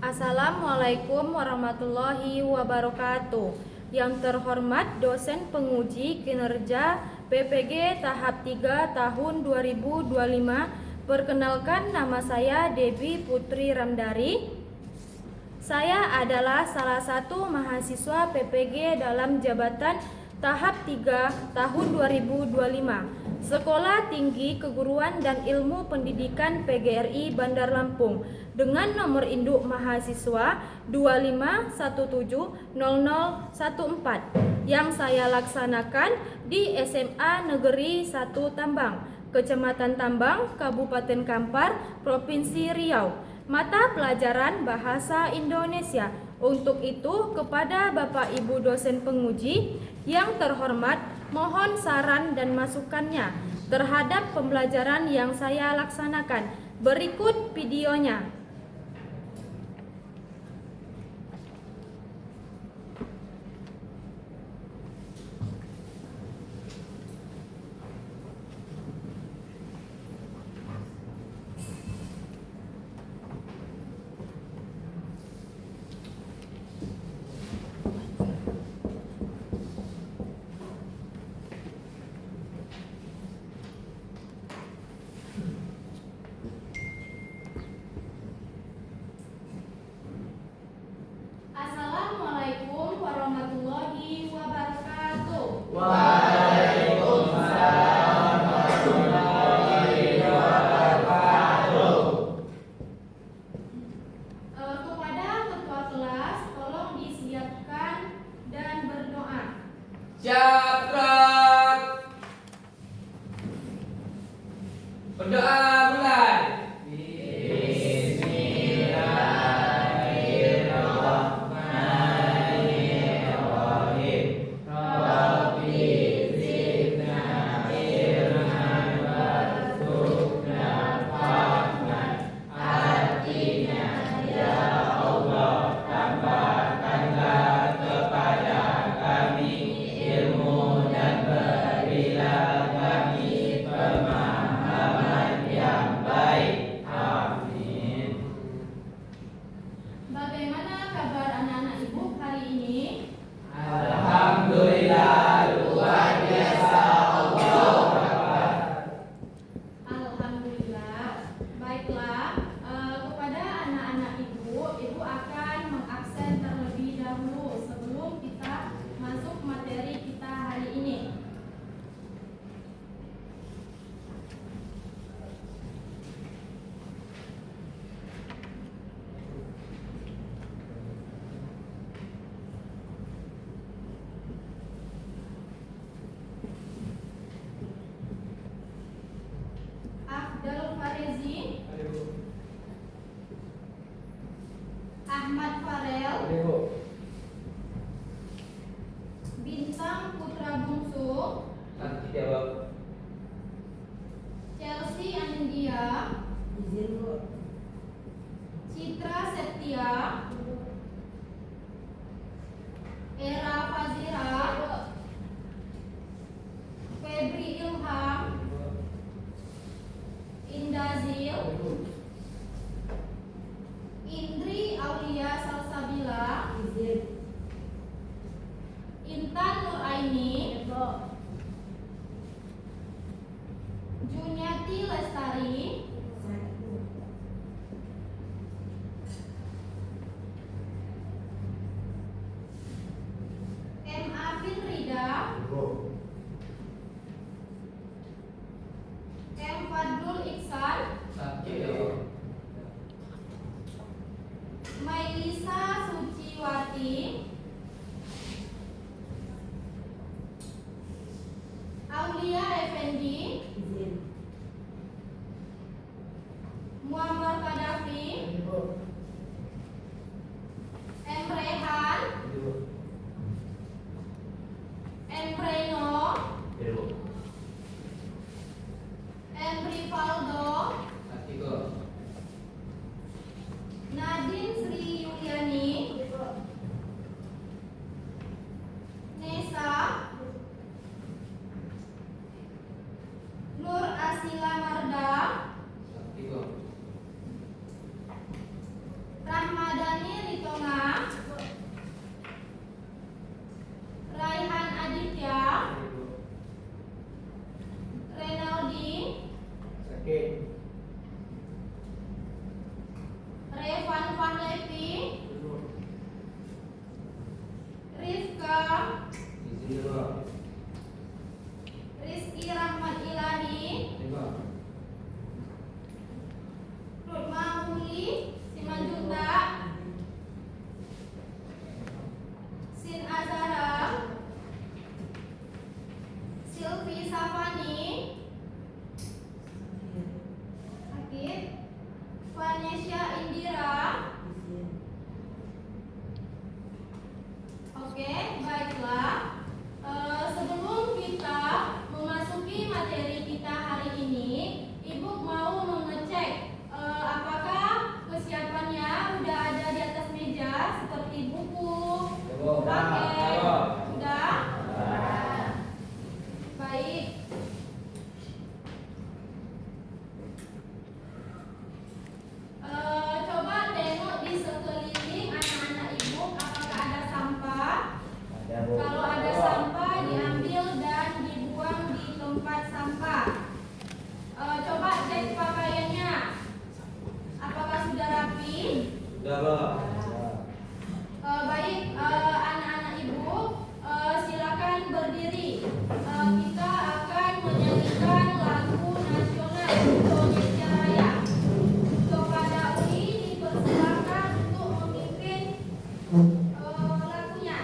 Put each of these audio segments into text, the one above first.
Assalamualaikum warahmatullahi wabarakatuh. Yang terhormat dosen penguji kinerja PPG tahap 3 tahun 2025. Perkenalkan, nama saya Devi Putri Ramdari. Saya adalah salah satu mahasiswa PPG dalam jabatan tahap 3 tahun 2025. Sekolah Tinggi Keguruan dan Ilmu Pendidikan PGRI Bandar Lampung dengan nomor induk mahasiswa 25170014 yang saya laksanakan di SMA Negeri 1 Tambang, Kecamatan Tambang, Kabupaten Kampar, Provinsi Riau. Mata pelajaran Bahasa Indonesia. Untuk itu, kepada Bapak Ibu dosen penguji yang terhormat, mohon saran dan masukannya terhadap pembelajaran yang saya laksanakan. Berikut videonya. Assalamualaikum warahmatullahi wabarakatuh. Waalaikumsalam warahmatullahi wabarakatuh. Kepada ketua kelas, tolong disiapkan dan berdoa. Syakrat. Berdoa mulai. Bagaimana kabar anak-anak ibu hari ini? Alhamdulillah, luar biasa. Allah Akbar. Alhamdulillah. Baiklah, kepada anak-anak ibu akan mengabsen terlebih dahulu sebelum kita masuk materi kita hari ini. Afdal Farezi, Ahmad Farel, Bintang Putra Bungsu, Chelsea Anindya, Citra Septia, Era Fazira, Febri Ilham, Indazil, Indri Aulia Salsabila, Intan Nuraini, Juniati Lestari, M. Afin Rida, M. Fadlul Iksan, Mailisa Suciwati, Aulia Effendi, Muammar Kadafi, M. Rehan, M. Reno, M. Rivaldo, Nadine Sri Yuliani, Nesa, Evan Van Levi, Rifka, Rizky Rahmat Ilahi, Rutma Muli Simanjunta, Sin Azara, Silvi Safani, Sakit, Vanesha Indira. Oke, baiklah. Sebelum kita memasuki materi kita hari ini, Ibu mau mengecek apakah kesiapannya udah ada di atas meja seperti buku, paket, sudah? Baik. Coba tengok di sekeliling anak-anak Ibu apakah ada sampah. Kalau ada sampah diambil dan dibuang di tempat sampah. Coba cek pakaiannya. Apakah sudah rapi? Baik, anak-anak Ibu, silakan berdiri. Kita akan menyanyikan lagu nasional Indonesia Raya. Kepada Uli dipersilakan untuk memimpin lagunya.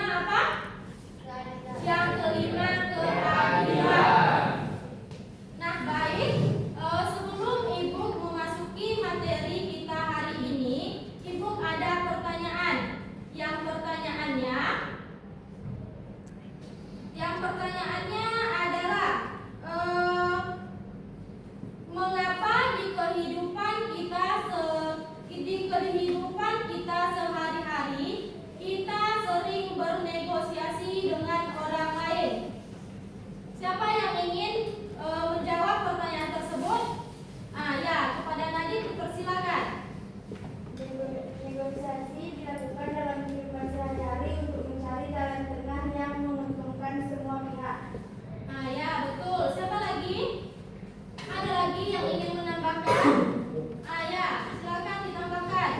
apa? Yang kelima keadilan. Nah, baik. Sebelum Ibu memasuki materi kita hari ini, Ibu ada pertanyaan. Yang pertanyaannya adalah mengapa di kehidupan kita sehari-hari kita sering bernegosiasi dengan orang lain? Siapa yang ingin menjawab pertanyaan tersebut? Ya, kepada Nadine dipersilakan. Negosiasi dilakukan dalam kehidupan sehari-hari untuk mencari jalan tengah yang menguntungkan semua pihak. Ya, betul. Siapa lagi? Ada lagi yang ingin menambahkan? Ya, silakan ditambahkan.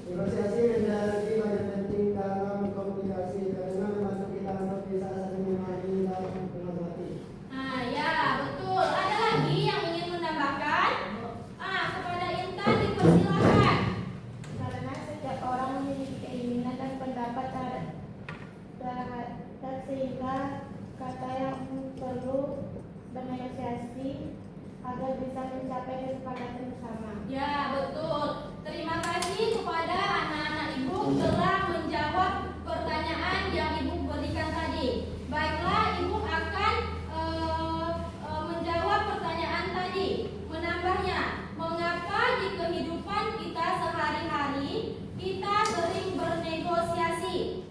Negosiasi menjadi bagian penting dalam komunikasi karena membantu kita untuk bisa saling memahami dalam menghormati. Ya, betul. Ada lagi yang ingin menambahkan? Kepada Intan dipersilakan. Karena setiap orang memiliki keinginan dan pendapat sehingga kata yang perlu bernegosiasi agar bisa mencapai kesepakatan bersama. Ya, betul. Terima kasih kepada anak-anak Ibu telah menjawab pertanyaan yang Ibu berikan tadi. Baiklah, Ibu akan menjawab pertanyaan tadi. Menambahnya, mengapa di kehidupan kita sehari-hari kita sering bernegosiasi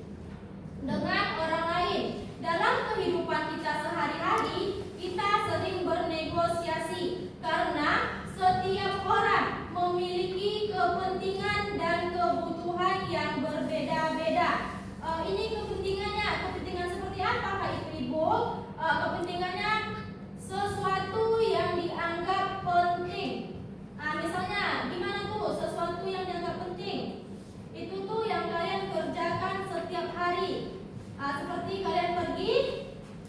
dengan orang lain? Dalam kehidupan kita sehari-hari kita sering bernegosiasi karena setiap orang memiliki kepentingan dan kebutuhan yang berbeda-beda. Ini kepentingan seperti apa Kak Ibu? Kepentingannya sesuatu yang dianggap penting. Misalnya gimana tuh sesuatu yang dianggap penting? Itu tuh yang kalian kerjakan setiap hari. Seperti kalian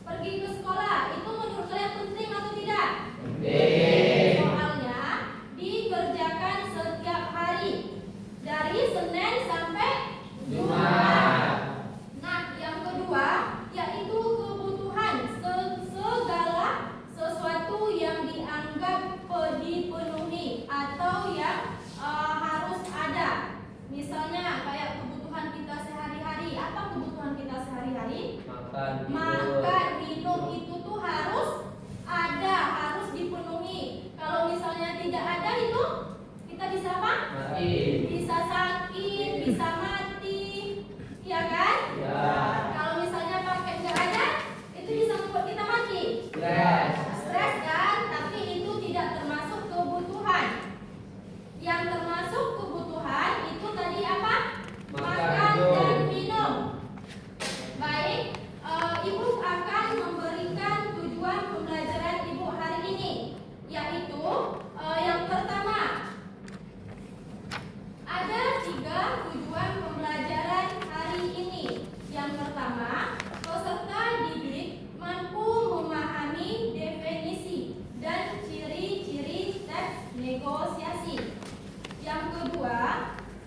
pergi ke sekolah, itu menurut kalian penting atau tidak? Soalnya dikerjakan setiap hari dari Senin sampai Jumat. Nah, yang kedua yaitu kebutuhan, segala sesuatu yang dianggap dipenuhi atau yang harus ada. Misalnya kayak kebutuhan kita sehari-hari. Apa kebutuhan kita sehari-hari? Makan, minum itu tuh harus ada, harus dipenuhi. Kalau misalnya tidak ada itu kita bisa apa? Bisa sakit, bisa mati, ya kan? Ya. Kalau misalnya pakai nggak ada, itu bisa membuat kita mati. Stres kan? Tapi itu tidak termasuk kebutuhan. Yang termasuk kebutuhan itu tadi apa? Makan dan minum. Baik, Ibu akan memberikan tujuan pembelajaran Ibu hari ini, yaitu yang pertama, ada 3 tujuan pembelajaran hari ini. Yang pertama, peserta didik mampu memahami definisi dan ciri-ciri teks negosiasi. Yang kedua,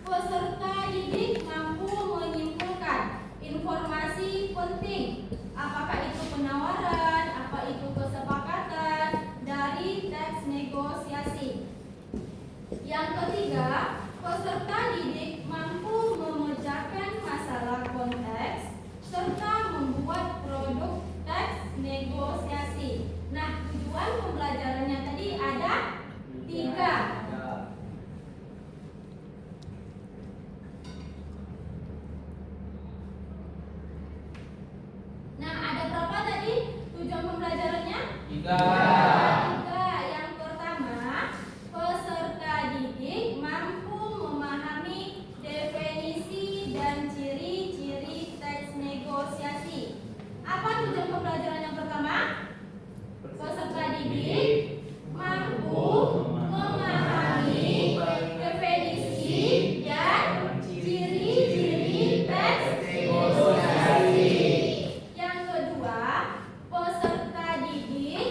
peserta didik mampu menyimpulkan informasi penting, apakah itu penawaran, apa itu kesepakatan dari teks negosiasi. Yang ketiga, peserta didik mampu memecahkan masalah konteks serta membuat produk teks negosiasi. Nah, tujuan pembelajarannya tadi ada 3. Nah, ada berapa tadi tujuan pembelajarannya? 3. Yang pertama, peserta didik mampu memahami definisi dan ciri-ciri teks negosiasi. Apa tujuan pembelajaran yang pertama? Peserta didik mampu memahami definisi dan ciri-ciri teks negosiasi. Yang kedua, peserta didik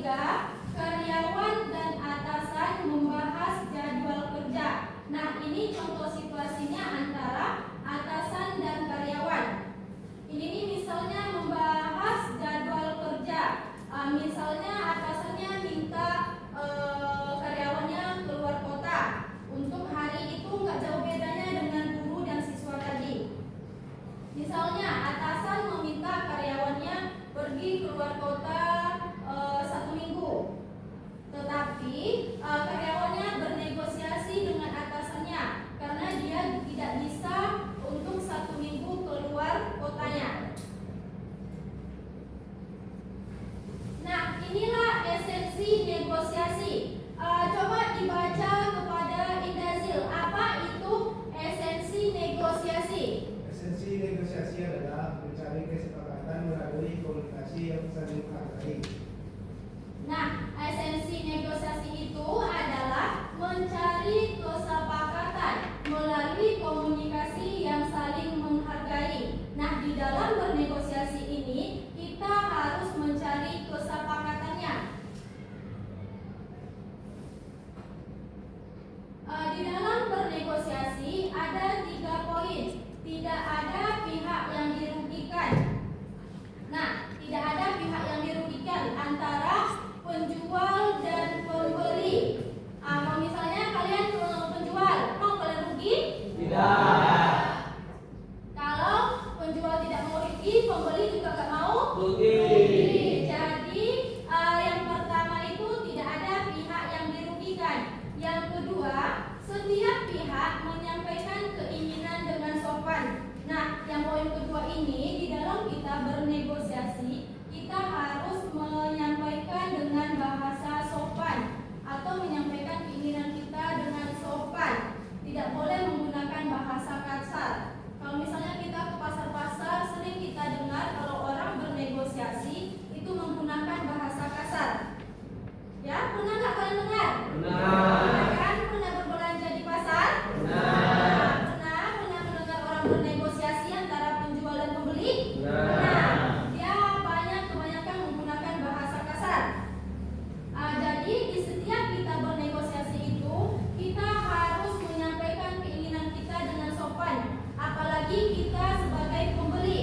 ketiga, karyawan dan atasan membahas jadwal kerja. Nah, ini contoh situasinya antara atasan dan karyawan. Ini nih misalnya membahas jadwal kerja. Misalnya atasannya minta karyawannya keluar kota. Untuk hari itu nggak jauh bedanya dengan guru dan siswa tadi. Misalnya atasan meminta karyawannya pergi keluar kota 1 minggu, tetapi karyawannya bernegosiasi dengan atasannya karena dia tidak bisa untuk 1 minggu keluar kotanya. Nah, inilah esensi negosiasi. Coba dibaca kepada Indazil, apa itu esensi negosiasi? Esensi negosiasi adalah mencari kesepakatan melalui komunikasi yang saling menghargai. Nah, esensi negosiasi itu adalah mencari kesepakatan melalui komunikasi yang saling menghargai. Nah, di dalam bernegosiasi ini kita harus mencari kesepakatannya. Di dalam bernegosiasi ada 3 poin. Tidak ada pihak yang dirugikan. Nah, tidak ada pihak yang dirugikan antara penjual dan pembeli. Kalau misalnya kalian penjual, mau kalian rugi? Tidak. Kalau penjual tidak mau rugi, pembeli juga nggak mau Rugi. Jadi yang pertama itu tidak ada pihak yang dirugikan. Yang kedua, setiap pihak menyampaikan keinginan dengan sopan. Nah, yang poin kedua ini di dalam kita bernegosiasi, kita harus menyampaikan dengan bahasa sopan atau menyampaikan keinginan kita dengan sopan. Tidak boleh menggunakan bahasa kasar. Kalau misalnya kita ke pasar-pasar, sering kita dengar kalau orang bernegosiasi itu menggunakan bahasa kasar. Ya, pernah nggak kalian dengar? Pernah. Kan pernah berbelanja di pasar? Pernah. Pernah mendengar orang bernegosiasi antara penjual dan pembeli? Pernah. Dia kebanyakan menggunakan bahasa kasar. Jadi di setiap kita bernegosiasi itu, kita harus menyampaikan keinginan kita dengan sopan. Apalagi kita sebagai pembeli.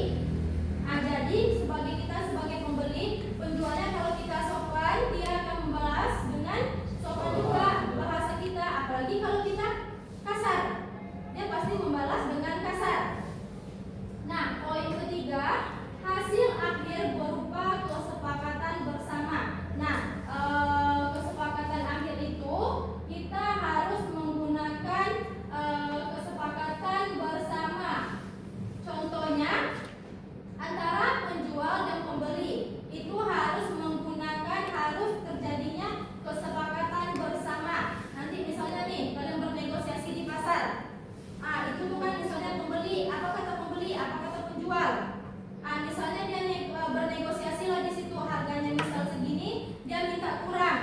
Jadi kita sebagai pembeli, penjualnya kalau kita sopan, dia akan membalas dengan sopan juga bahasa kita. Apalagi kalau kita kasar, dia pasti membalas dengan kasar. Nah, poin ketiga, hasil akhir berupa kesepakatan bersama. Nah, kesepakatan akhir itu kita harus menggunakan kesepakatan bersama. Contohnya antara penjual dan pembeli itu harus terjadinya kesepakatan bersama. Nanti misalnya nih kalian bernegosiasi di pasar. Itu tuh kan misalnya pembeli, apa kata pembeli, apa kata penjual. Misalnya dia bernegosiasi lah di situ, harganya misal segini, dia minta kurang.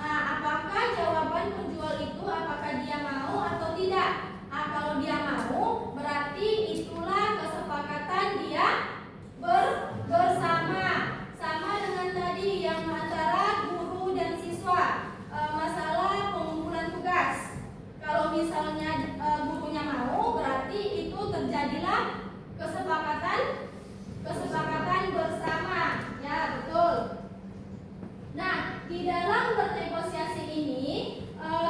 Apakah jawaban penjual itu apakah dia mau atau tidak? Kalau dia mau, berarti itulah kesepakatan dia bersama. Sama dengan tadi yang antara guru dan siswa, masalah pengumpulan tugas. Kalau misalnya gurunya mau, berarti itu terjadilah kesepakatan bersama. Ya, betul. Nah, di dalam bernegosiasi ini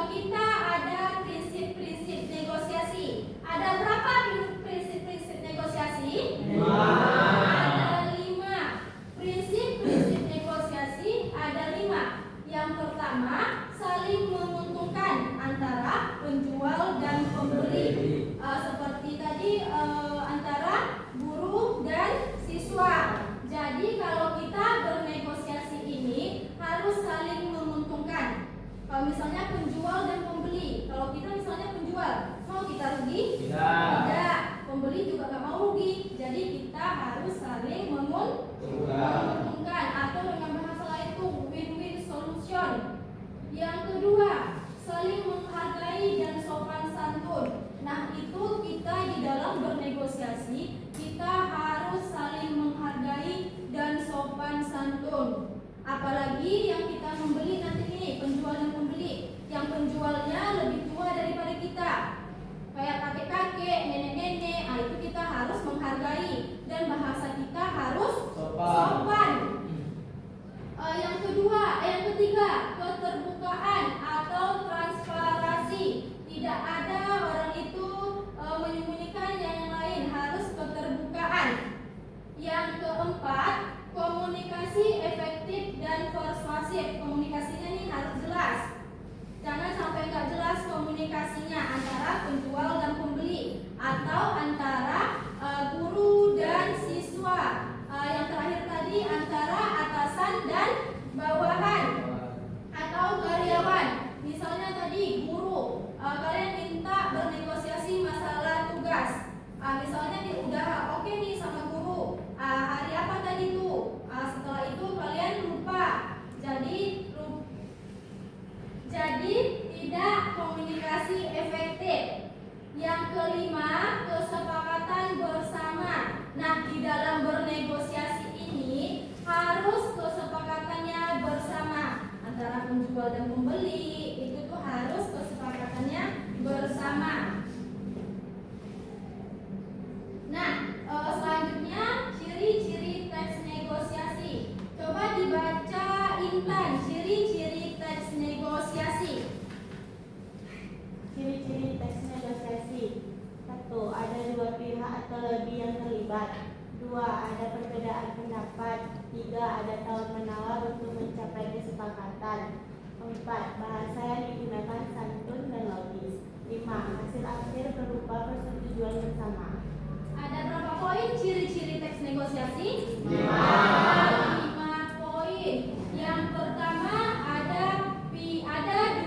kita ada prinsip-prinsip negosiasi. Ada berapa prinsip-prinsip negosiasi? 5. Ada 5. Prinsip-prinsip negosiasi ada 5. Yang pertama, saling menguntungkan antara penjual dan pembeli. Seperti tadi antara guru dan siswa. Jadi kalau kita bernegosiasi ini harus saling menguntungkan. Kalau misalnya penjual dan pembeli, kalau kita misalnya penjual, mau kita rugi? Tidak. Pembeli juga nggak mau rugi. Jadi kita harus saling menguntungkan, atau dengan bahasa lain itu win-win solution. Yang kedua, saling menghargai dan sopan santun. Nah, itu kita di dalam bernegosiasi, kita harus saling menghargai dan sopan santun. Apalagi apalagi yang kita membeli nanti nih, penjual dan pembeli, yang penjualnya lebih tua daripada kita, kayak kakek-kakek, nenek-nenek, itu kita harus menghargai dan bahasa kita harus sopan. Yang ketiga, keterbukaan atau transparansi. Tidak ada orang itu menyembunyikan yang lain, harus keterbukaan. Yang keempat, komunikasi efektif dan persuasif. Komunikasinya nih harus jelas. Jangan sampai nggak jelas komunikasinya antara penjual dan pembeli atau antara guru dan siswa. Yang terakhir tadi antara atasan dan bawahan atau karyawan. Misalnya tadi guru, kalian minta bernegosiasi masalah tugas. Misalnya udah oke nih sama guru, hari apa tadi tuh? Setelah itu kalian lupa, jadi tidak komunikasi efektif. Yang kelima, kesepakatan bersama. Nah, di dalam bernegosiasi ini harus kesepakatannya bersama antara penjual dan pembeli. Itu tuh harus kesepakatannya bersama. Nah, selanjutnya ciri-ciri teks negosiasi. Coba dibaca Intan, ciri-ciri teks negosiasi. Ciri-ciri teks negosiasi. 1. Ada dua pihak atau lebih yang terlibat. 2. Ada perbedaan pendapat. 3. Ada tawar-menawar untuk mencapai kesepakatan. 4. Bahasa yang digunakan santun dan logis. 5. Hasil akhir berupa persetujuan bersama. Ada berapa poin ciri-ciri teks negosiasi? 5. Ada 5 poin. Yang pertama ada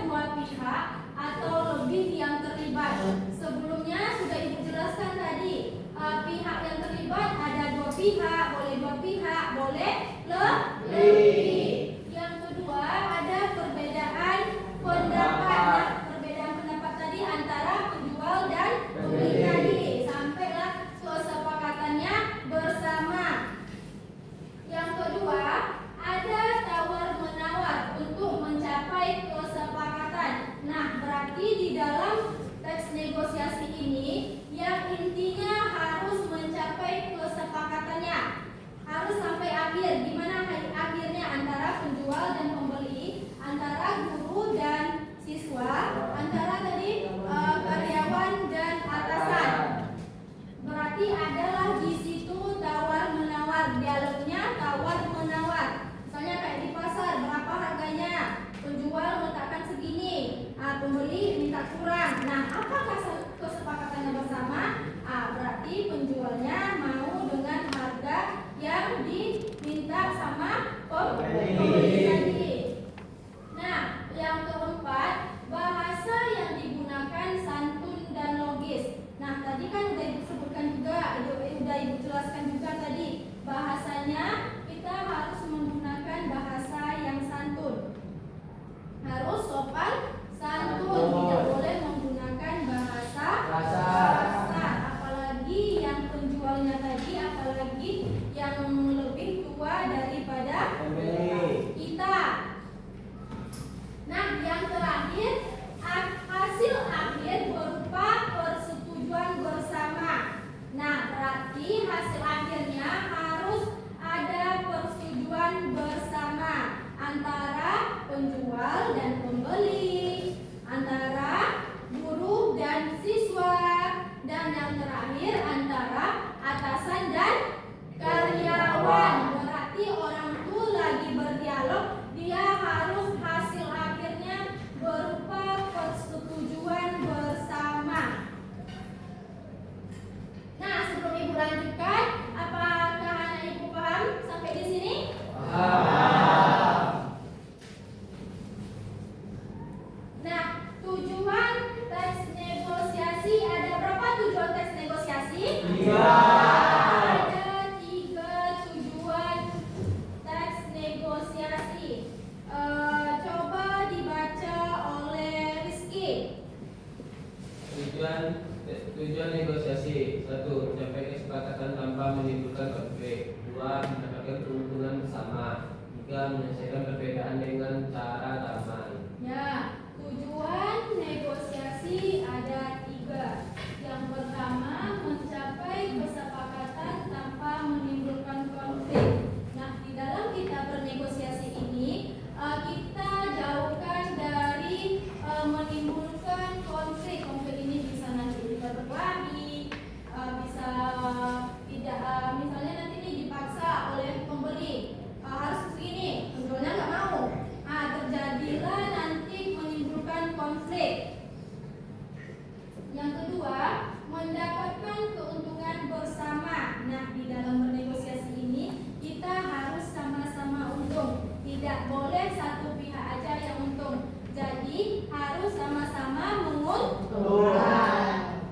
dua pihak atau lebih yang terlibat. Sebelumnya sudah Ibu jelaskan tadi, pihak yang terlibat ada dua pihak, boleh dua pihak, boleh lebih. Yang kedua ada perbedaan pendapat. Nah, perbedaan pendapat tadi antara penjual dan pembeli tadi, sampailah kesepakatannya bersama. Yang kedua ada tawar-menawar untuk mencapai kesepakatan. Nah, berarti di dalam teks negosiasi ini yang intinya harus mencapai kesepakatannya, harus sampai akhir. Gimana akhirnya? Antara penjual dan pembeli, antara guru dan siswa, antara tadi karyawan dan atasan. Berarti adalah di situ tawar-menawar, dialognya tawar-menawar. Misalnya kayak di pasar, berapa harganya? Penjual meletakkan segini, pembeli minta kurang. Nah, apakah kesepakatannya bersama? Berarti penjualnya mau dengan harga yang diminta sama pembeli tadi. Nah, yang keempat, bahasa yang digunakan santun dan logis. Nah, tadi kan udah disebutkan juga, udah Ibu jelaskan juga tadi, bahasanya kita harus menggunakan bahasa yang santun. Harus sopan santun, tidak boleh menggunakan bahasa kasar. Apalagi yang penjualnya tadi, apalagi yang lebih tua daripada kita. Nah, yang terakhir, hasil akhir berupa persetujuan bersama. Nah, berarti hasil akhirnya harus ada persetujuan bersama antara penjual dan pembeli, antara guru dan siswa, dan yang terakhir antara atasan dan karyawan. Berarti orang itu lagi berdialog, dia harus hasil akhirnya berupa persetujuan bersama. Nah, sebelum Ibu lanjutkan, apakah anak Ibu paham sampai di sini? Nah, tujuan teks negosiasi, ada berapa tujuan teks negosiasi? 3. Ada 3 tujuan teks negosiasi. Coba dibaca oleh Rizky. Tujuan negosiasi. 1. Mencapai kesepakatan tanpa menimbulkan konflik. 2. Mendapatkan keuntungan bersama. 3. Tiga, menyelesaikan perbedaan dengan cara damai. Ya, tujuan negosiasi ada 3. Yang pertama, mencapai kesepakatan tanpa menimbulkan konflik. Nah, di dalam kita bernegosiasi ini, kita jauhkan dari menimbulkan konflik. Konflik ini bisa nanti berkelahi, bisa tidak, misalnya nanti ini dipaksa oleh pembeli harus begini, penjualnya nggak mau. Terjadilah nanti menimbulkan konflik. Yang kedua, mendapatkan keuntungan bersama. Nah, di dalam bernegosiasi ini kita harus sama-sama untung. Tidak boleh satu pihak aja yang untung. Jadi harus sama-sama menguntungkan.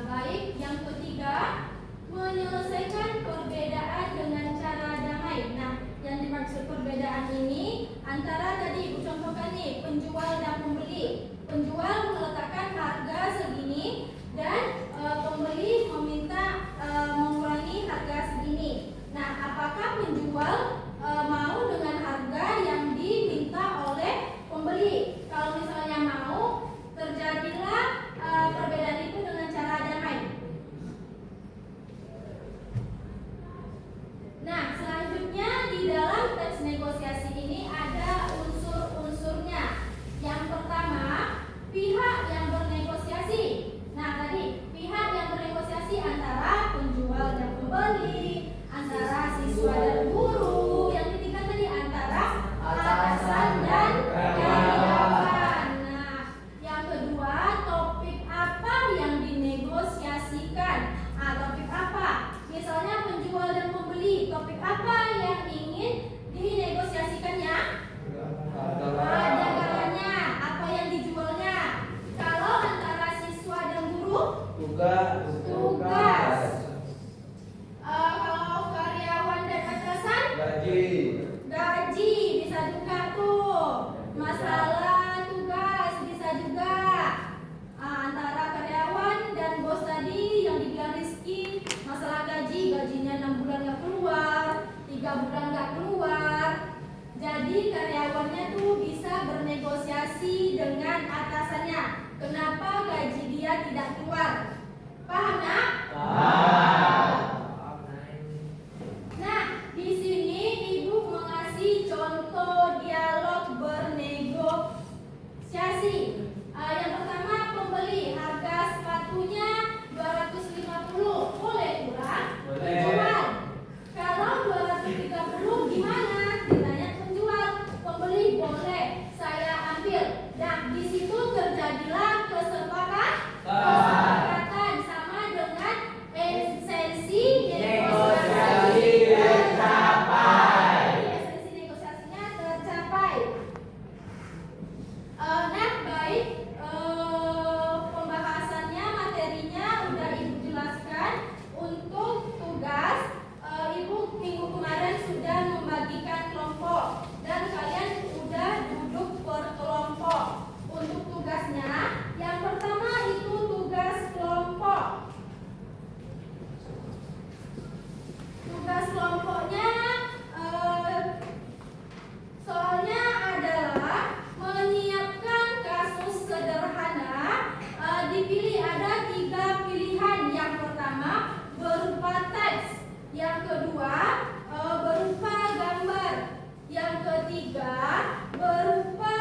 Baik, yang ketiga, menyelesaikan perbedaan dengan cara damai. Nah, yang dimaksud perbedaan ini antara tadi Ibu contohkan nih, penjual dan pembeli. Penjual meletakkan harga segini dan pembeli meminta mengurangi harga segini. Nah, apakah penjual mau dengan harga yang diminta oleh pembeli? Kalau misalnya mau, terjadilah perbedaan itu dengan cara damai. Nah, selanjutnya di dalam teks negosiasi ini ada unsur-unsurnya. Yang pertama, pihak yang bernegosiasi. Nah, tadi pihak yang bernegosiasi antara penjual dan pembeli, antara siswa dan guru. Yang ketiga tadi antara atasan dan karyawan. Nah, yang kedua, topik apa yang dinegosiasikan? Topik apa? Misalnya penjual dan pembeli, topik apa yang ingin dinegosiasikannya? Dagangannya, apa yang dijualnya? Kalau antara siswa dan guru, tugas. Kalau karyawan dan atasan, gaji bisa juga tuh. Masalah tugas bisa juga. Antara karyawan dan bos tadi yang dibilang Rizky, masalah gaji, gajinya 6 bulan nggak keluar, 3 bulan nggak keluar. Jadi karyawannya tuh bisa bernegosiasi dengan atasannya. Kenapa gaji dia tidak keluar? Paham nak? Nah, di sini Ibu mengasih contoh dialog bernegosiasi. Yang pertama, pembeli, harga sepatunya 250, boleh kurang? Penjual, kalau 230 gimana? Ditanya penjual. Pembeli, boleh, saya ambil. Nah, di situ terjadilah kesepakatan sama dengan esensi negosiasi tercapai. Esensi negosiasinya tercapai. Nah, baik, pembahasannya, materinya udah Ibu jelaskan. Untuk tugas, Ibu minggu kemarin sudah membagikan kelompok dan kalian udah duduk per kelompok. Untuk tugasnya, yang pertama itu tugas kelompok. Tugas kelompoknya soalnya adalah menyiapkan kasus sederhana. Dipilih ada 3 pilihan. Yang pertama berupa teks, yang kedua berupa gambar, yang ketiga berupa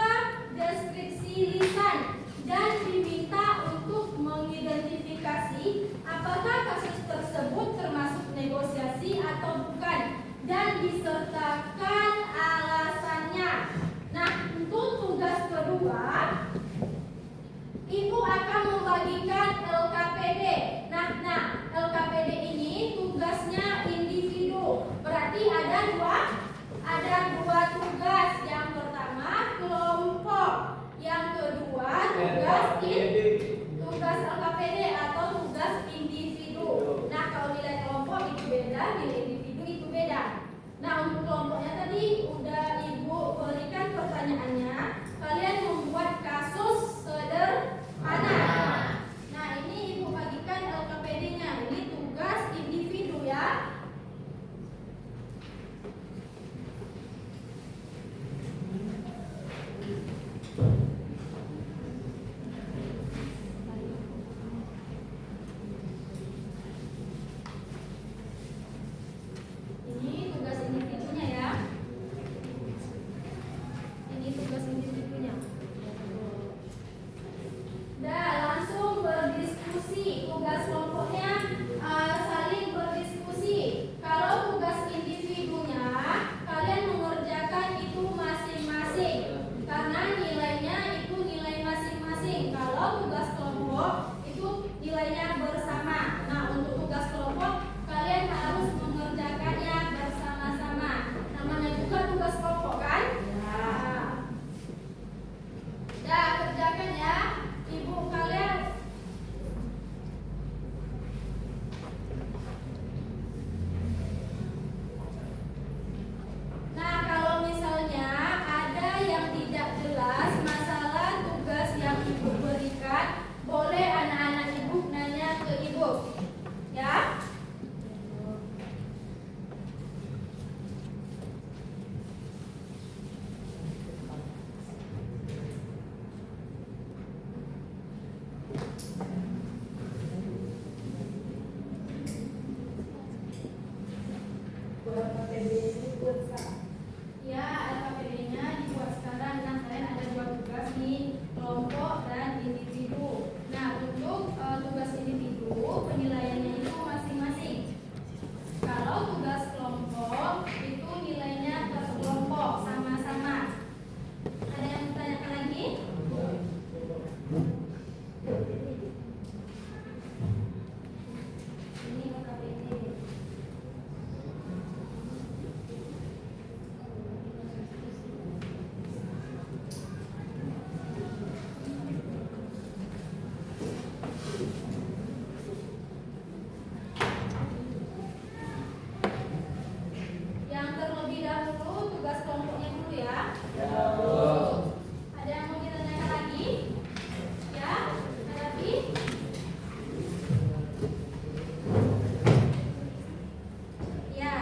deskripsi lisan, dan diminta untuk mengidentifikasi apakah kasus tersebut termasuk negosiasi atau bukan, dan disertakan alasannya. Nah, untuk tugas kedua, Ibu akan membagikan LKPD. Nah, LKPD ini tugasnya individu. Berarti ada dua tugas. Yang pertama kelompok, yang kedua tugas LKPD atau tugas individu. Nah, kalau nilai kelompok itu beda, nilai individu itu beda. Nah, untuk kelompoknya tadi udah Ibu berikan pertanyaannya. Kalian membuat kasus sederhana. Nah, ini Ibu bagikan LKPD-nya. Ini tugas individu ya. ini buat sekarang? Ya, LKPD-nya dibuat sekarang. Nah, kalian ada 2 tugas nih, kelompok dan individu. Nah, untuk tugas individu, penilaiannya itu masing-masing. Kalau tugas kelompok, itu nilainya per kelompok, sama-sama. Ada yang bertanya lagi? Ini LKPD. Yang terlebih dahulu tugas kelompoknya dulu ya. Ada yang mau ditanyakan lagi? Ya, hadapi. Ya.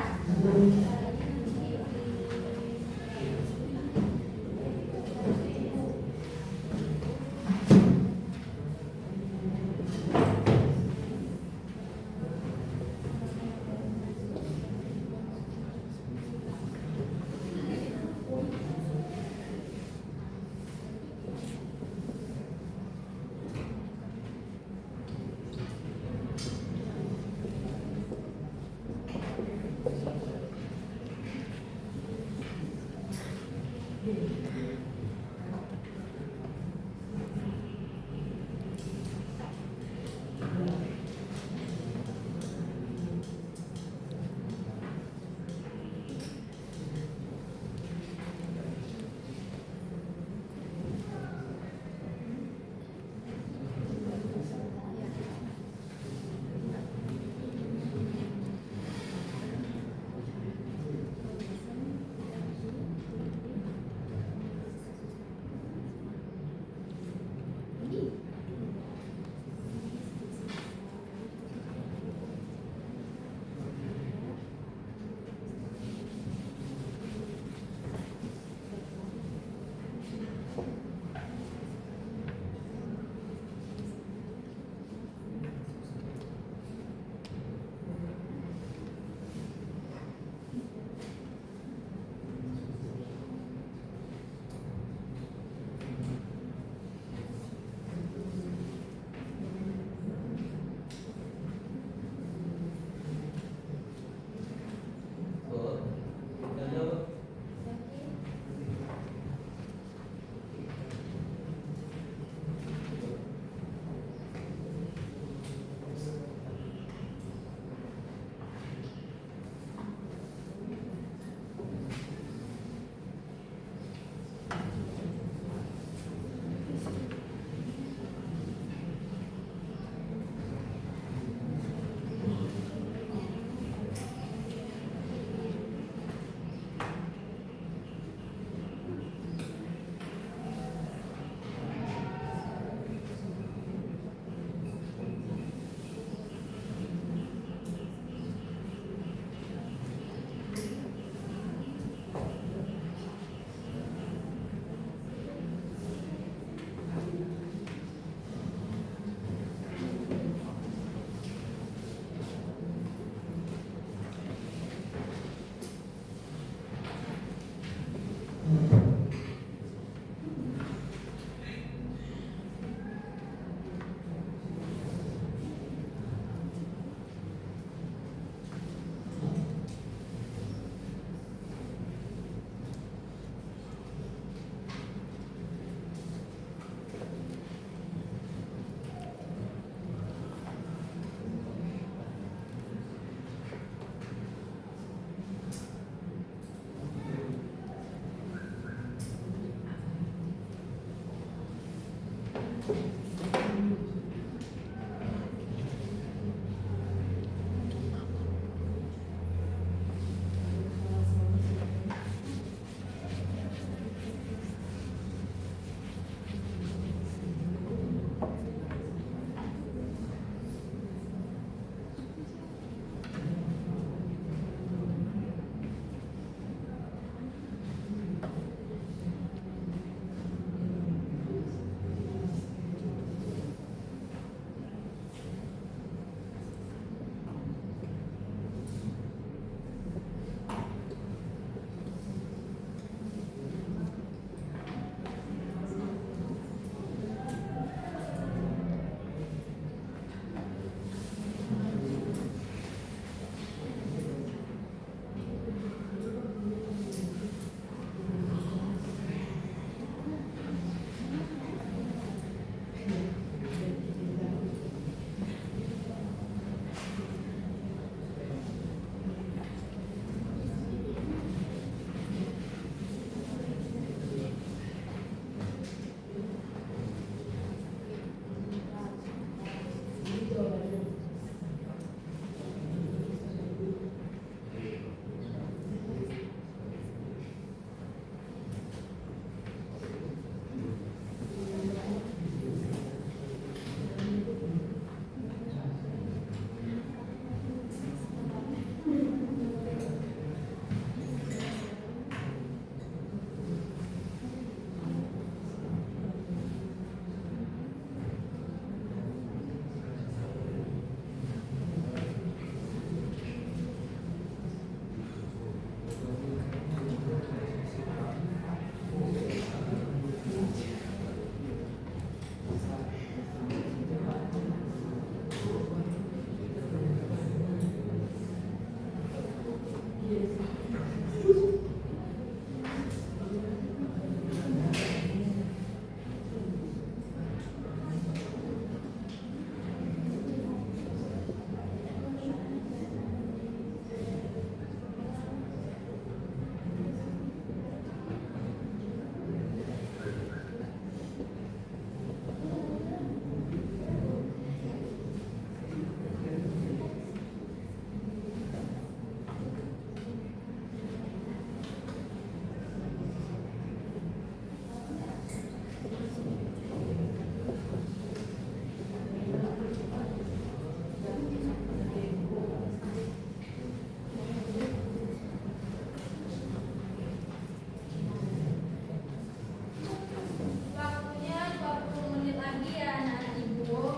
Waktunya 20 menit lagi ya anak-anak ibu.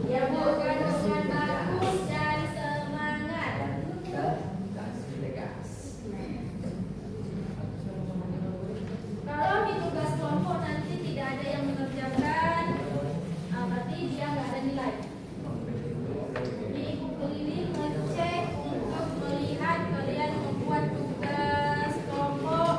Ya Bu, dengan bagus dan semangat. Kalau di tugas kelompok nanti tidak ada yang mengerjakan, berarti dia nggak ada nilai. Jadi ibu keliling ngecek untuk melihat kalian membuat tugas kelompok.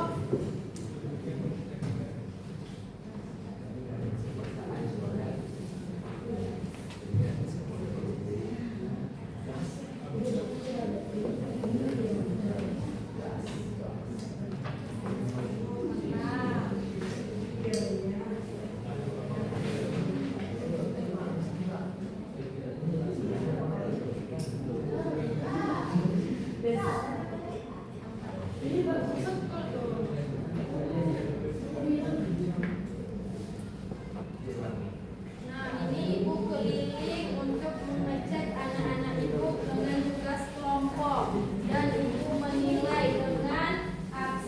Nah, ini ibu keliling untuk mengecek anak-anak ibu dengan tugas kelompok dan ibu menilai dengan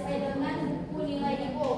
dengan buku nilai ibu.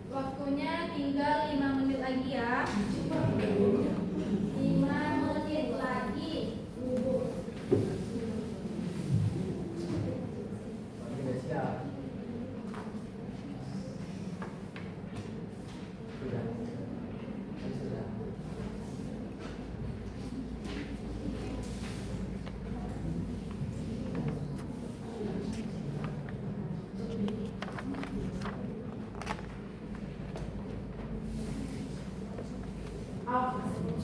Waktunya tinggal 5 menit lagi ya. 5 menit lagi. Sudah siap. Sudah. Sudah. Off.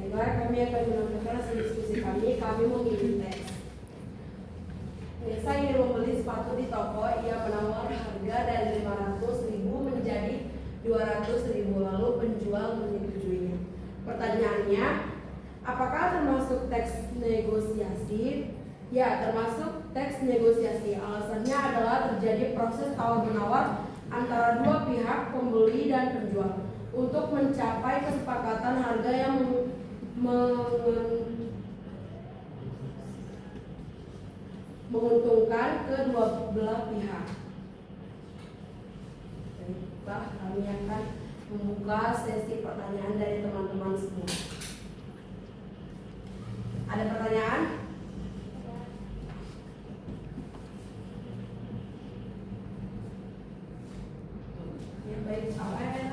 Baiklah, kami akan menampilkan hasil diskusi kami. Kami memilih teks. Desa ingin membeli sepatu di toko, ia menawar harga dari 500.000 menjadi 200.000, lalu penjual menyetujuinya. Pertanyaannya, apakah termasuk teks negosiasi? Ya, termasuk teks negosiasi. Alasannya adalah terjadi proses tawar-menawar antara dua pihak, pembeli dan penjual, untuk mencapai kesepakatan harga yang menguntungkan kedua belah pihak. Baiklah, kami akan membuka sesi pertanyaan dari teman-teman semua. Ada pertanyaan? Ya, baik, apa ya?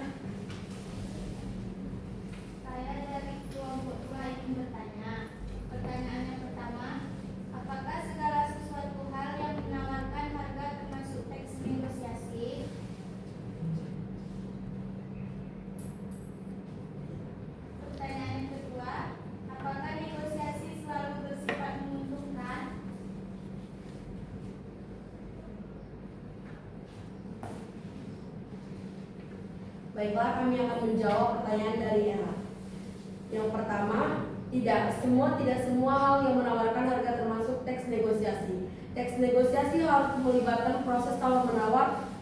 Saya dari kelompok 2 ingin bertanya. Pertanyaan yang pertama, apakah segala sesuatu hal yang menawarkan harga termasuk teks negosiasi? Pertanyaan yang kedua, apakah negosiasi selalu bersifat menguntungkan? Baiklah, kami akan menjawab pertanyaan dari Era. Yang pertama, tidak semua hal yang menawarkan harga termasuk teks negosiasi. Teks negosiasi harus melibatkan proses tawar-menawar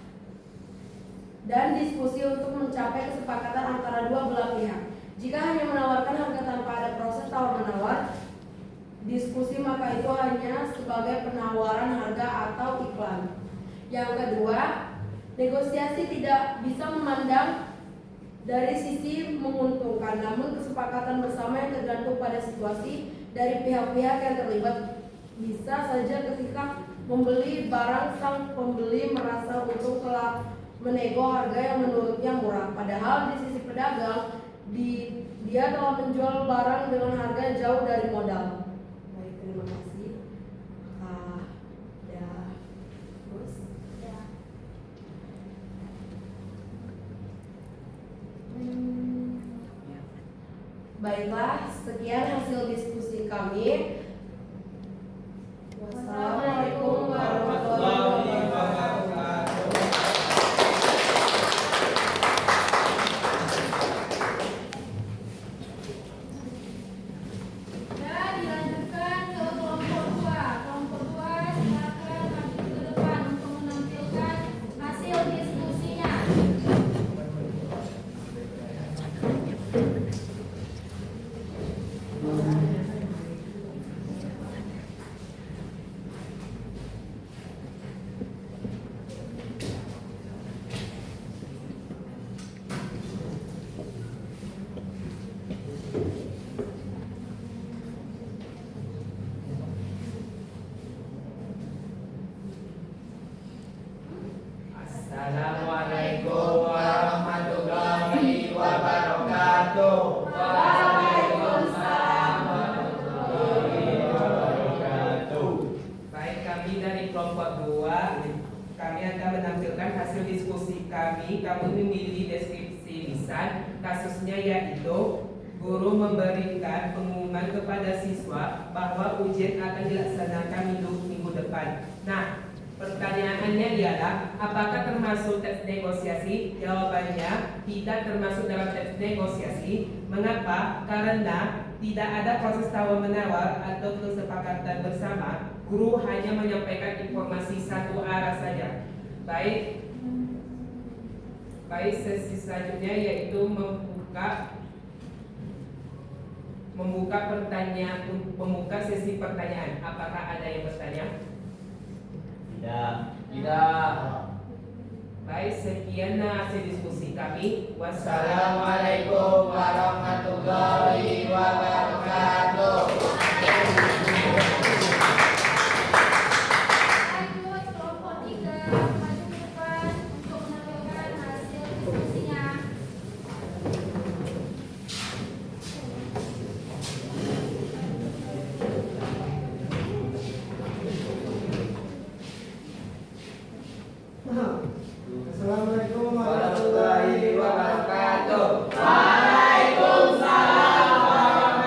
dan diskusi untuk mencapai kesepakatan antara dua belah pihak. Jika hanya menawarkan harga tanpa ada proses tawar-menawar, diskusi, maka itu hanya sebagai penawaran harga atau iklan. Yang kedua, negosiasi tidak bisa memandang dari sisi menguntungkan, namun kesepakatan bersama yang tergantung pada situasi dari pihak-pihak yang terlibat. Bisa saja ketika membeli barang, sang pembeli merasa untung telah menego harga yang menurutnya murah, padahal di sisi pedagang dia telah menjual barang dengan harga jauh dari modal. Baik, terima kasih. Terus Ya. baiklah, sekian hasil diskusi kami. Wassalamualaikum warahmatullahi wabarakatuh. Dan dilanjutkan ke kelompok 2. Kelompok 2 silakan maju ke depan untuk menampilkan hasil diskusinya. Assalamualaikum warahmatullahi wabarakatuh. Waalaikumsalam warahmatullahi wabarakatuh. Baik, kami dari kelompok 2, kami akan menampilkan hasil diskusi kami. Kami memilih deskripsi lisan. Kasusnya yaitu guru memberikan pengumuman kepada siswa bahwa ujian akan dilaksanakan minggu depan. Nah, pertanyaannya ialah, apakah termasuk teks negosiasi? Jawabannya tidak termasuk dalam teks negosiasi. Mengapa? Karena tidak ada proses tawar-menawar atau kesepakatan bersama. Guru hanya menyampaikan informasi satu arah saja. Baik, sesi selanjutnya yaitu membuka sesi pertanyaan. Apakah ada yang bertanya? Tidak. Baik, sekian hasil diskusi kami. Wassalamualaikum warahmatullahi wabarakatuh. Lanjut kelompok 3 maju ke depan untuk menampilkan hasil diskusinya. Assalamualaikum Warahmatullahi wabarakatuh. Waalaikumsalam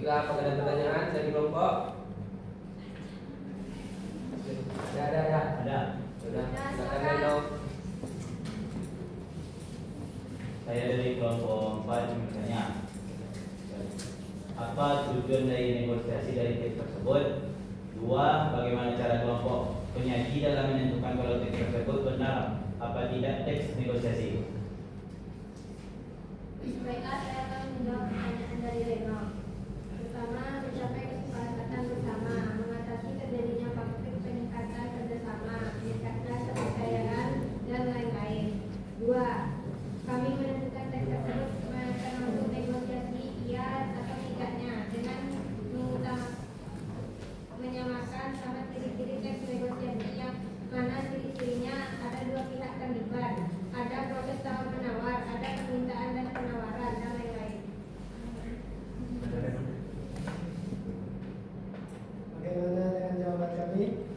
apakah ada pertanyaan dari kelompok? Ada. Sudah, silakan Reno. Saya dari kelompok 4 ingin bertanya, apa tujuan dari negosiasi dari teks tersebut? 2. Bagaimana cara kelompok penyaji dalam menentukan kalau teks tersebut benar apa tidak teks negosiasi? Baiklah, saya akan menjawab pertanyaan dari Reno. Pertama, mencapai kesepakatan bersama, mengatasi terjadinya konflik, peningkatan kerjasama, meningkatkan kepercayaan, dan lain-lain. 2. Kami menentukan teks tersebut termasuk negosiasi iya atau tidaknya dengan menyamakan sama ciri-ciri teks negosiasi yang mana ciri-cirinya ada dua pihak terlibat, ada proses tawar menawar, ada permintaan dan penawaran, dan lain-lain. Bagaimana dengan jawaban kami?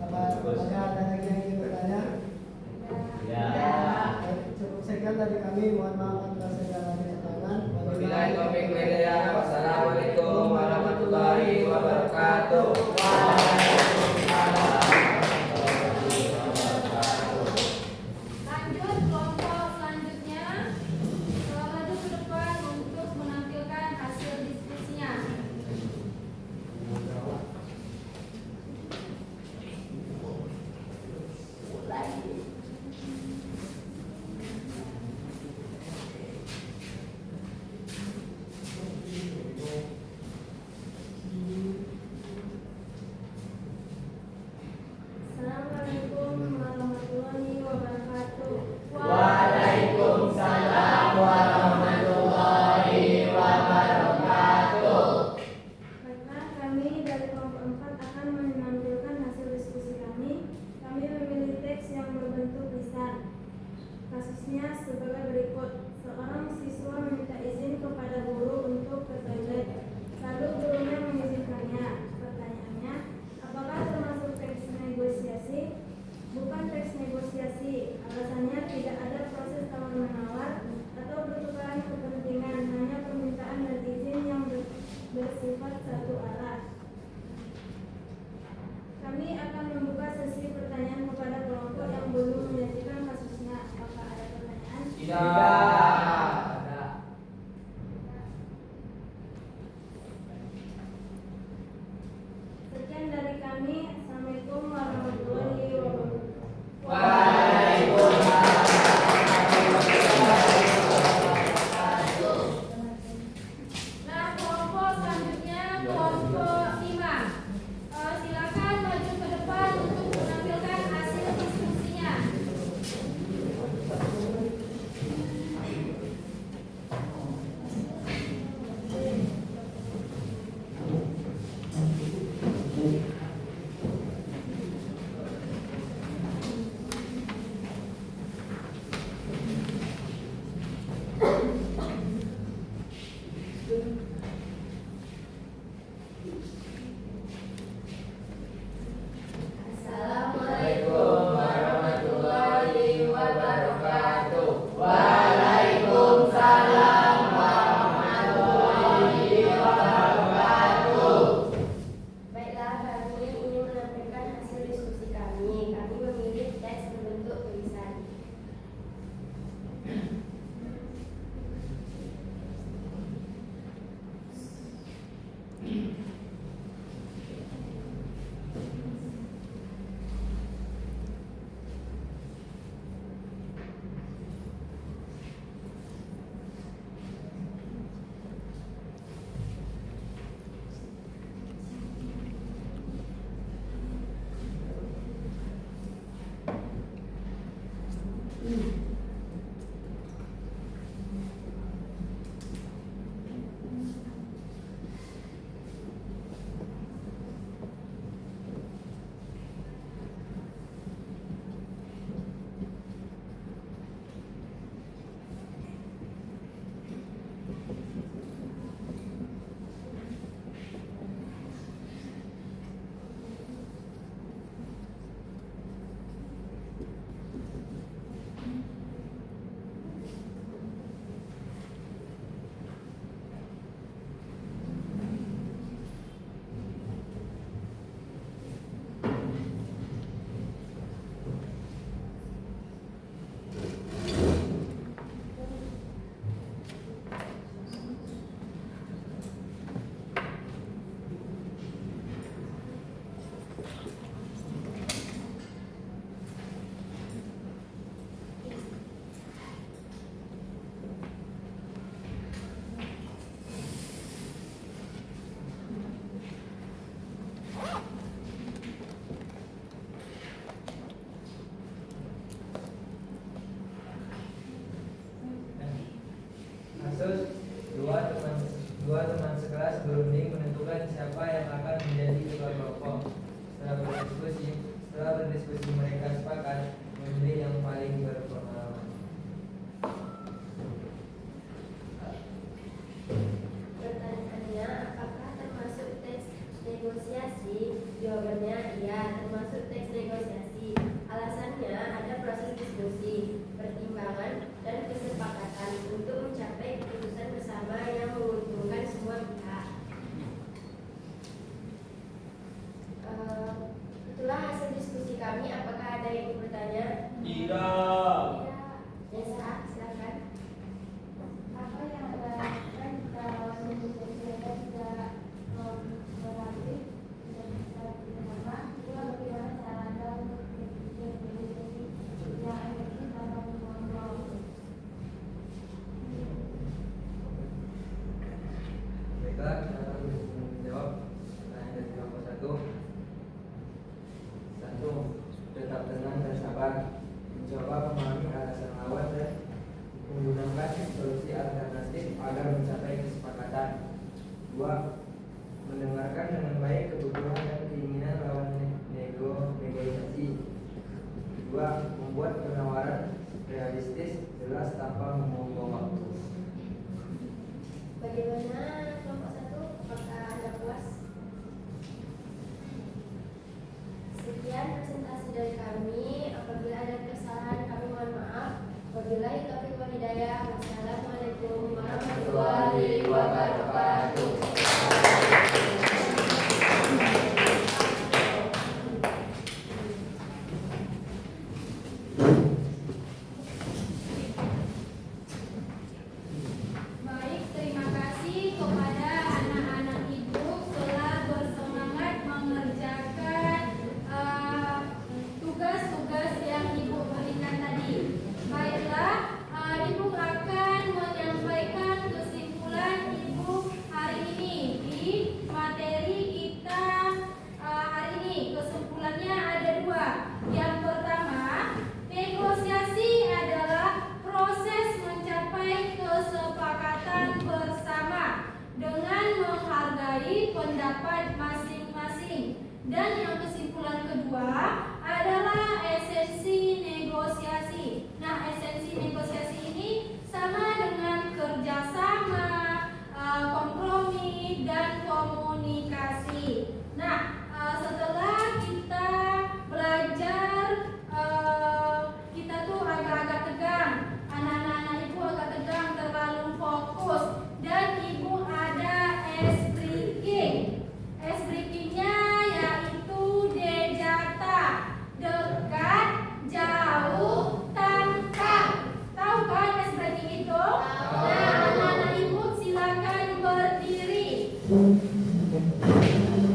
Apakah ada lagi yang ingin bertanya? Ya. Cukup sekian dari kami. Mohon maaf atas segala kesalahan. Wabillahi taufiq wal hidayah. Wassalamualaikum warahmatullahi wabarakatuh. Lanjut kelompok selanjutnya, maju ke depan untuk menampilkan hasil diskusinya. Assalamualaikum warahmatullahi wabarakatuh. Waalaikumsalam warahmatullahi wabarakatuh. Baiklah, kami dari kelompok 4 akan menampilkan hasil diskusi kami. Kami memilih teks yang berbentuk lisan. Kasusnya sebagai berikut. Seorang siswa meminta izin kepada guru untuk ke toilet. Lalu gurunya mengizinkannya. Pertanyaannya, apakah termasuk teks negosiasi? Bukan teks negosiasi. Alasannya tidak ada proses tawar-menawar atau pertukaran kepentingan, hanya permintaan dan izin yang bersifat satu arah. Kami akan membuka sesi pertanyaan kepada kelompok yang belum menyajikan kasusnya. Apakah ada pertanyaan? Sekian dari kami. Assalamualaikum warahmatullahi wabarakatuh. Nah, kelompok selanjutnya kelompok 5. Silakan maju ke depan untuk menampilkan hasil diskusinya. membuat penawaran realistis, jelas tanpa membuang waktu. Bagaimana kelompok 1? Apakah Anda puas? Sekian presentasi dari kami. Apabila ada kesalahan kami mohon maaf. Wabillahi taufiq wal hidayah. Wassalamualaikum warahmatullahi wabarakatuh. Baik, terima kasih kepada anak-anak ibu telah bersemangat mengerjakan tugas-tugas yang ibu berikan tadi. Baiklah, ibu akan menyampaikan kesimpulan ibu hari ini di materi kita hari ini. Kesimpulannya ada 2. Yang pertama, negosiasi adalah proses mencapai kesepakatan bersama dengan menghargai pendapat masing-masing. Dan yang kesimpulan kedua adalah esensi negosiasi. Nah, esensi negosiasi ini sama dengan kerjasama, kompromi, dan komunikasi. Nah, setelah kita belajar, kita tuh agak-agak tegang. Anak-anak ibu agak tegang, terlalu fokus. Dan ibu ada ice breaking. Ice breakingnya yaitu dejata. Dekat, jauh, tangkap. Tahu kan ice breaking itu? Nah, anak-anak ibu silakan berdiri.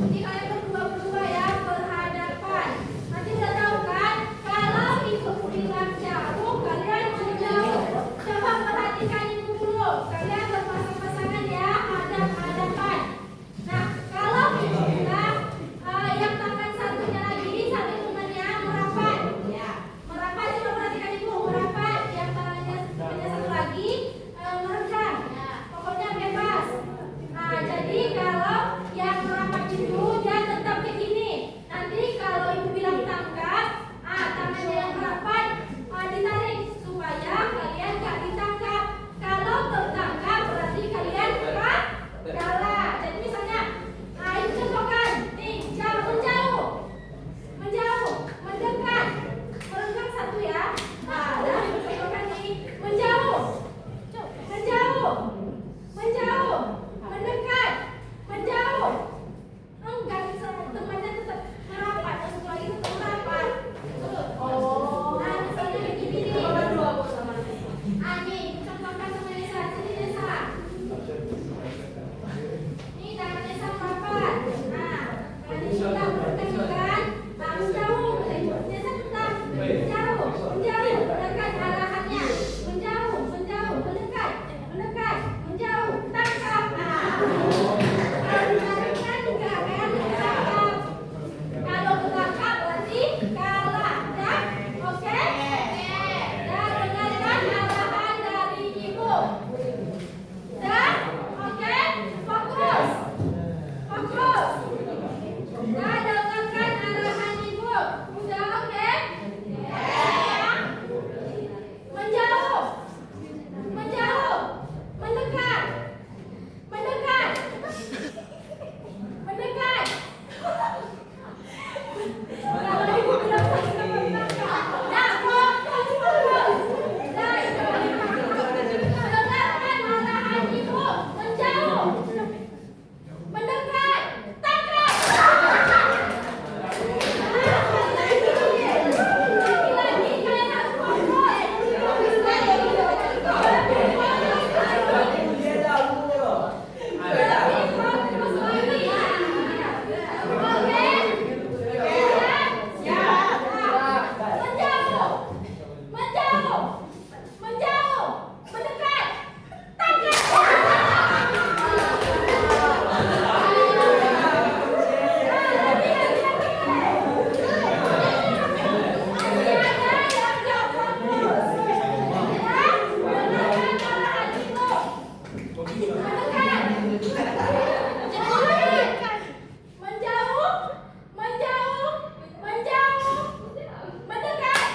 Ini kalian berdua ya, berhadapan. Nanti udah tahu kan? Kalau ibu bilang jauh, kalian menjauh. Coba perhatikan ibu dulu. Kalian berpasang-pasangan ya, hadap-hadapan. Nah, kalau ibu bilang yang tangan satunya lagi, satu temannya merapat. Ya, merapat. Coba perhatikan ibu, merapat. Yang tangannya satu lagi meregang. Pokoknya bebas. Nah, jadi kalau yang merapat itu dia tetap begini. Nanti kalau ibu bilang tangkap, tangannya yang merapat ditarik supaya kalian gak ditangkap. Kalau tertangkap berarti kalian kalah. Jadi misalnya, ibu contohkan, nih menjauh, mendekat, merenggang satu ya. Dan ibu contohkan nih menjauh, mendekat, menjauh. Enggak bisa, temannya tetap merapat, satu lagi tetap merapat. Nah, misalnya begini nih. Nih, contohkan sama Nesa, sini Nesa. Ini tangan Nesa merapat. Nah, kalau sudah bertemukan, menjauh. Nesa tetap menjauh, dekat arahannya. Menjauh, mendekat, menjauh, tangkap. Kalau ditarikan enggak kan tangkap. Kalau ketangkap berarti kalah. Ya? Oke? Dan dengarkan arahan dari ibu. Dan oke? Fokus. Dan dengarkan arahan ibu. Udah oke? Ya? Menjauh, mendekat, kalau ibu bilang nah, fokus. Nah, dengarkan arahan ibu. Menjauh, mendekat, tangkap. Lagi-lagi kalian harus fokus. Menjauh, mendekat.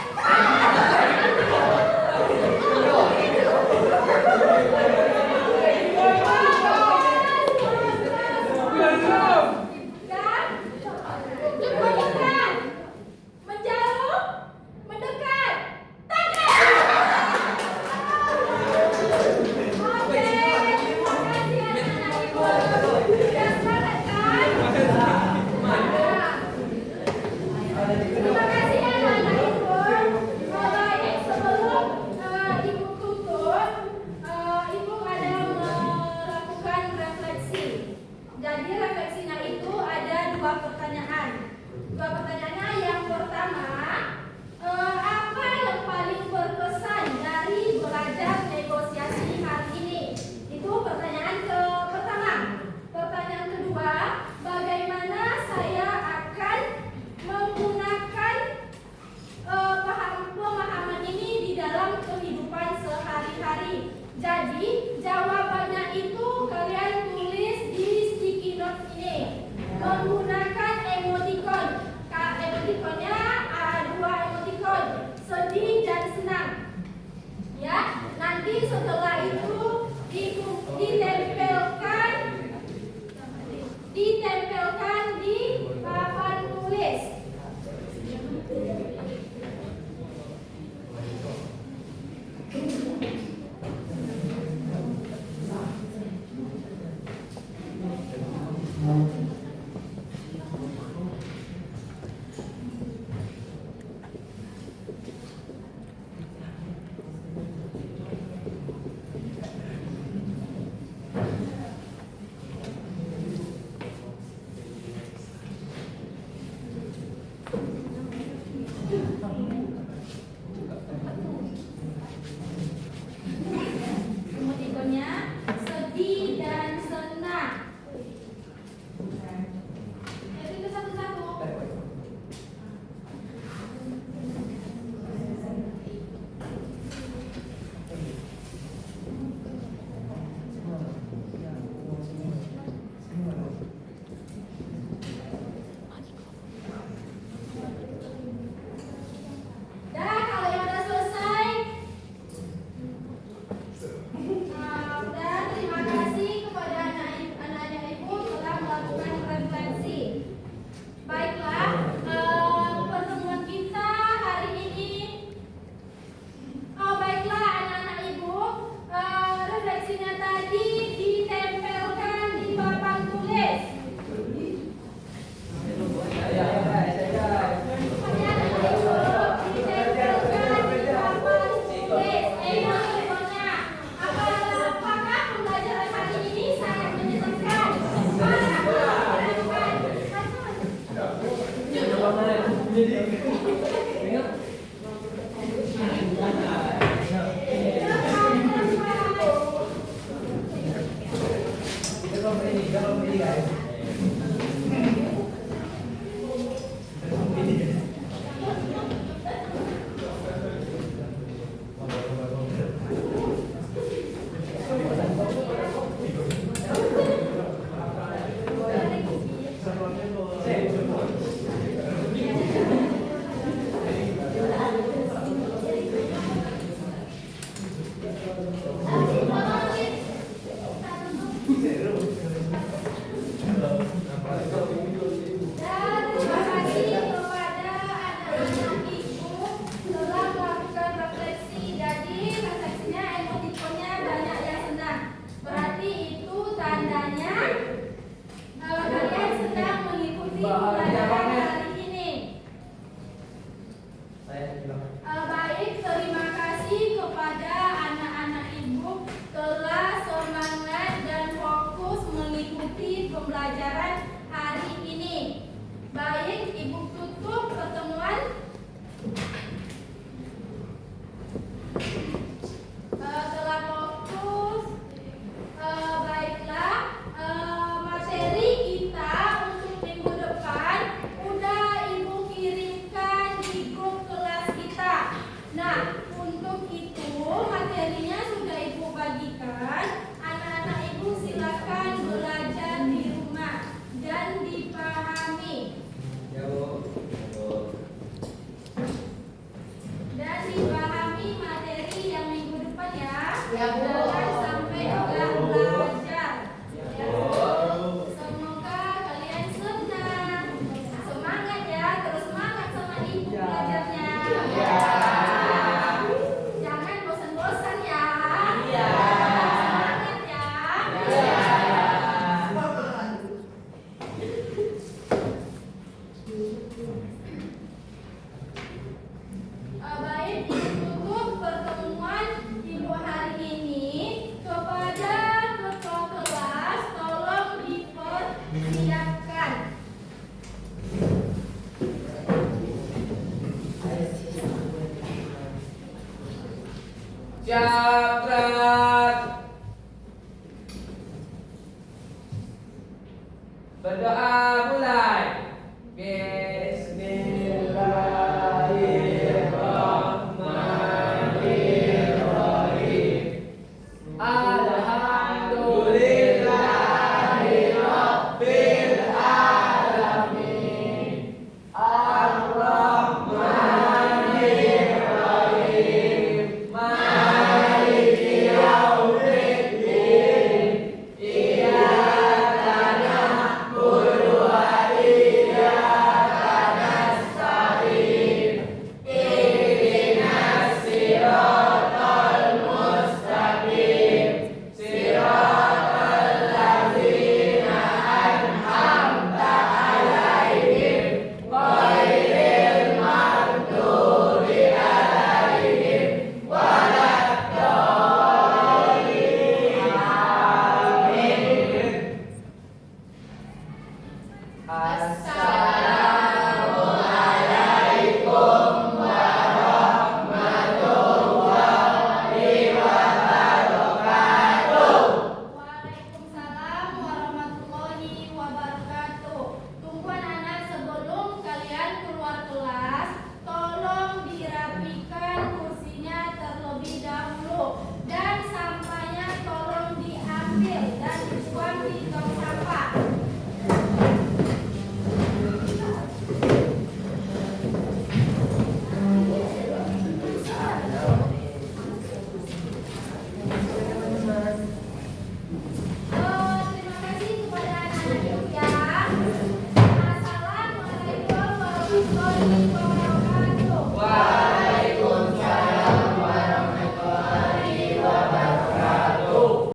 Nanti setelah itu ditempelkan di papan tulis. Emotikonnya sedih dan senang. Jadi itu satu-satu. Dah, kalau yang udah selesai. Dan terima kasih kepada anak-anak ibu telah melakukan refleksi. Baiklah, pertemuan kita hari ini. Baiklah anak-anak ibu, refleksinya tadi ditempelkan di papan tulis. Apakah pembelajaran hari ini sangat menyenangkan? Dan terima kasih kepada anak-anak ibu telah melakukan refleksi. Jadi refleksinya emotikonnya banyak yang senang. Berarti itu tandanya kalian sedang mengikuti pelajaran hari ini. Baik, terima kasih kepada anak-anak ibu telah semangat dan fokus mengikuti pembelajaran hari ini. Baik, ibu tutup pertemuan. Telah fokus. Baiklah, materi kita untuk minggu depan udah ibu kirimkan di grup kelas kita. Nah, untuk itu materinya sudah ibu bagikan. Anak-anak ibu silakan belajar di rumah dan dipahami. Dan dipahami materi yang minggu depan ya. Jangan sampai enggak belajar. Ya. Semoga kalian senang. Semangat ya, terus semangat sama ibu belajarnya. Jangan bosan-bosan ya. Semangat ya. Baik, ditutup pertemuan ibu hari ini. Kepada ketua kelas, tolong dipersiapkan. Cakrat. Berdoa mulai. Bismillahirrahmanirrahim. Alhamdulillahirabbil alamin. Ar-Rahmanir Rahim. Maliki Sorry,